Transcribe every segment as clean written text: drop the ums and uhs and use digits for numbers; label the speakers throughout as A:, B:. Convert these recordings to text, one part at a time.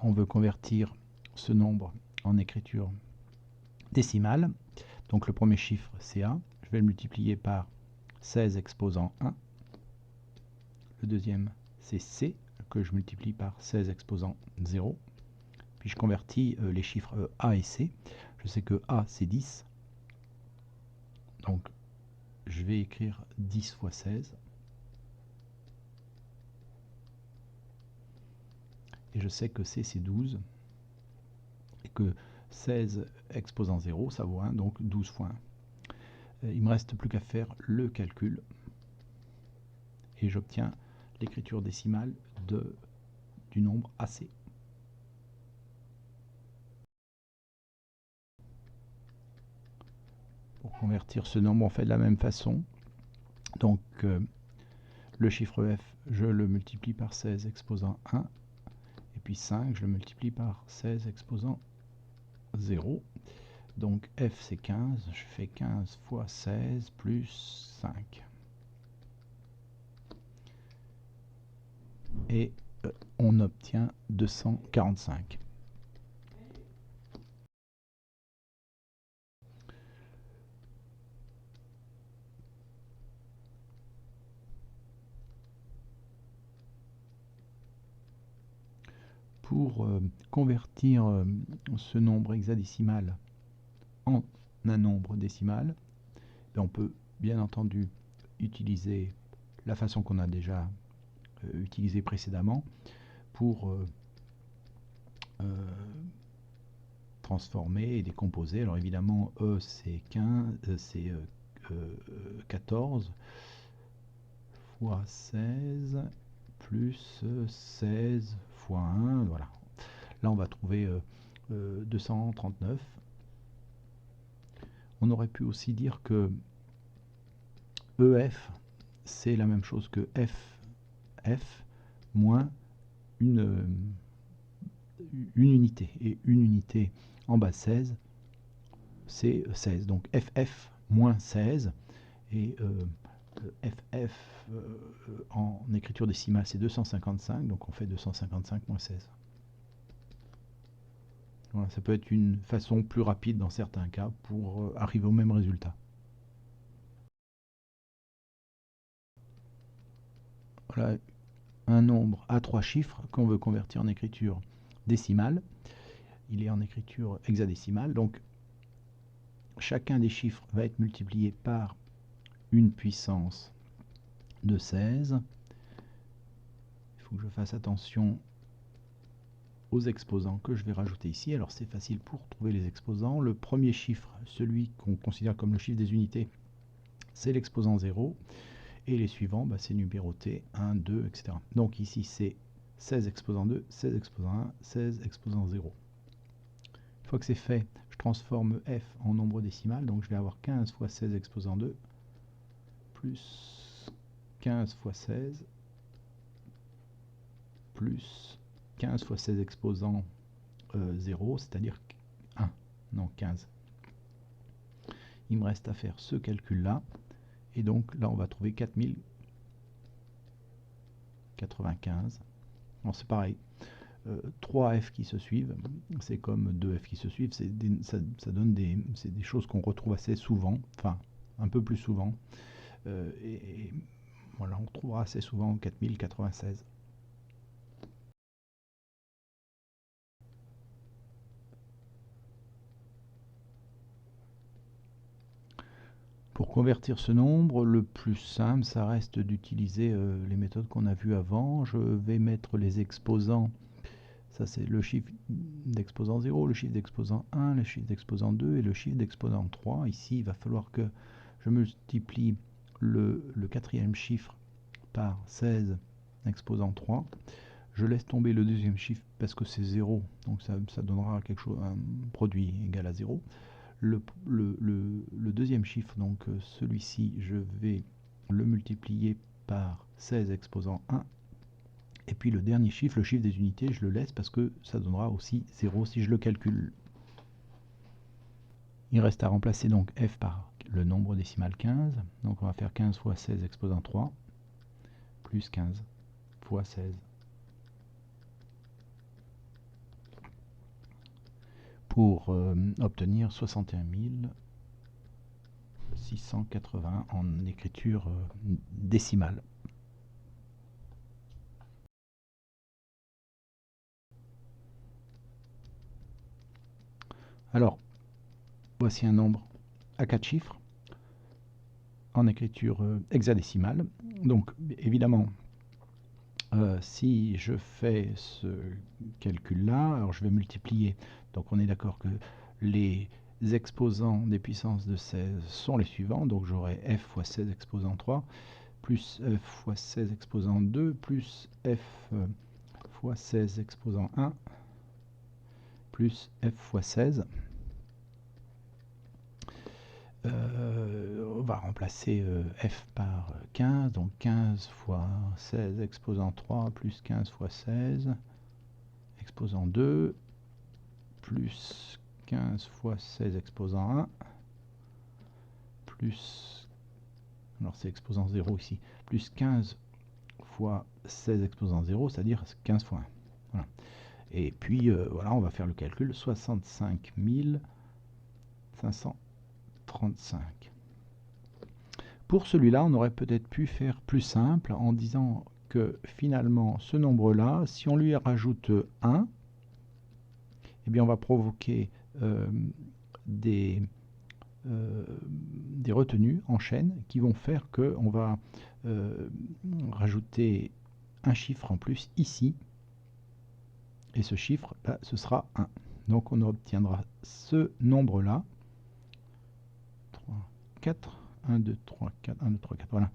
A: On veut convertir ce nombre en écriture décimale. Donc le premier chiffre c'est A. Je vais le multiplier par 16 exposant 1. Le deuxième c'est C, que je multiplie par 16 exposant 0. Puis je convertis les chiffres A et C. Je sais que A c'est 10. Donc je vais écrire 10 fois 16. Et je sais que C c'est 12. Et que 16 exposant 0, ça vaut 1, donc 12 fois 1. Il ne me reste plus qu'à faire le calcul. Et j'obtiens l'écriture décimale du nombre AC. Pour convertir ce nombre, on fait de la même façon. Donc le chiffre F, je le multiplie par 16 exposant 1. Et puis 5, je le multiplie par 16 exposant 0. Donc F c'est 15, je fais 15 fois 16 plus 5. Et on obtient 245. Pour convertir ce nombre hexadécimal en un nombre décimal, on peut bien entendu utiliser la façon qu'on a déjà utilisée précédemment pour transformer et décomposer. Alors évidemment, E c'est 15, c'est 14 fois 16 plus 16 fois 1, voilà. Là on va trouver 239. On aurait pu aussi dire que EF c'est la même chose que FF moins une unité. Et une unité en bas 16, c'est 16. Donc FF moins 16. Et FF en écriture décimale, c'est 255. Donc on fait 255 moins 16. Voilà, ça peut être une façon plus rapide dans certains cas pour arriver au même résultat. Voilà un nombre à 3 chiffres qu'on veut convertir en écriture décimale. Il est en écriture hexadécimale, donc chacun des chiffres va être multiplié par une puissance de 16. Il faut que je fasse attention aux exposants que je vais rajouter ici. Alors c'est facile pour trouver les exposants. Le premier chiffre, celui qu'on considère comme le chiffre des unités, c'est l'exposant 0. Et les suivants, c'est numéroté 1, 2, etc. Donc ici c'est 16 exposant 2, 16 exposant 1, 16 exposant 0. Une fois que c'est fait, je transforme f en nombre décimal. Donc je vais avoir 15 fois 16 exposant 2 plus 15 fois 16 plus 15 fois 16 exposant 0, c'est-à-dire 1, non 15. Il me reste à faire ce calcul-là, et donc là on va trouver 4095. Bon, c'est pareil, 3 f qui se suivent, c'est comme 2 f qui se suivent, ça donne des choses qu'on retrouve assez souvent, enfin un peu plus souvent, et voilà, on retrouvera assez souvent 4096. Pour convertir ce nombre, le plus simple, ça reste d'utiliser les méthodes qu'on a vues avant. Je vais mettre les exposants. Ça, c'est le chiffre d'exposant 0, le chiffre d'exposant 1, le chiffre d'exposant 2 et le chiffre d'exposant 3. Ici, il va falloir que je multiplie le quatrième chiffre par 16 exposant 3. Je laisse tomber le deuxième chiffre parce que c'est 0, donc ça donnera quelque chose, un produit égal à 0. Le deuxième chiffre, donc celui-ci, je vais le multiplier par 16 exposant 1. Et puis le dernier chiffre, le chiffre des unités, je le laisse parce que ça donnera aussi 0 si je le calcule. Il reste à remplacer donc f par le nombre décimal 15. Donc on va faire 15 fois 16 exposant 3, plus 15 fois 16. Pour obtenir 61 680 en écriture décimale. Alors, voici un nombre à 4 chiffres en écriture hexadécimale. Donc, évidemment, si je fais ce calcul-là, alors je vais multiplier. Donc, on est d'accord que les exposants des puissances de 16 sont les suivants. Donc, j'aurai f fois 16 exposant 3, plus f fois 16 exposant 2, plus f fois 16 exposant 1, plus f fois 16. On va remplacer f par 15, donc 15 fois 16 exposant 3 plus 15 fois 16 exposant 2 plus 15 fois 16 exposant 1 plus, alors c'est exposant 0 ici, plus 15 fois 16 exposant 0, c'est-à-dire 15 fois 1. Voilà. Et puis voilà, on va faire le calcul, 65 535. Pour celui-là, on aurait peut-être pu faire plus simple en disant que finalement, ce nombre-là, si on lui rajoute 1, eh bien, on va provoquer des retenues en chaîne qui vont faire qu'on va rajouter un chiffre en plus ici, et ce chiffre, là, ce sera 1. Donc on obtiendra ce nombre-là, 3, 4, 1, 2, 3, 4, 1, 2, 3, 4, voilà.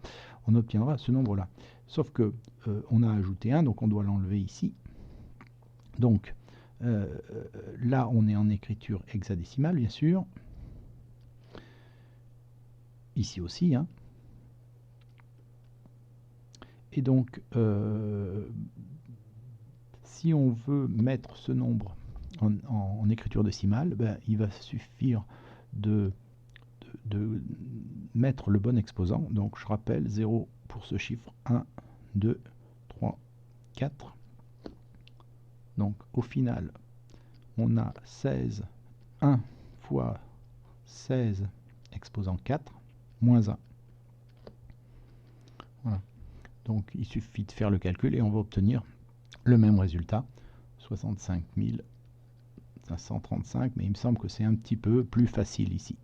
A: On obtiendra ce nombre-là. Sauf que on a ajouté 1, donc on doit l'enlever ici. Donc là, on est en écriture hexadécimale, bien sûr. Ici aussi, hein. Et donc, si on veut mettre ce nombre en écriture décimale, ben, il va suffire de mettre le bon exposant. Donc je rappelle 0 pour ce chiffre, 1, 2, 3, 4. Donc au final, on a 16, 1 fois 16 exposant 4, moins 1. Voilà. Donc il suffit de faire le calcul et on va obtenir le même résultat, 65 535, mais il me semble que c'est un petit peu plus facile ici.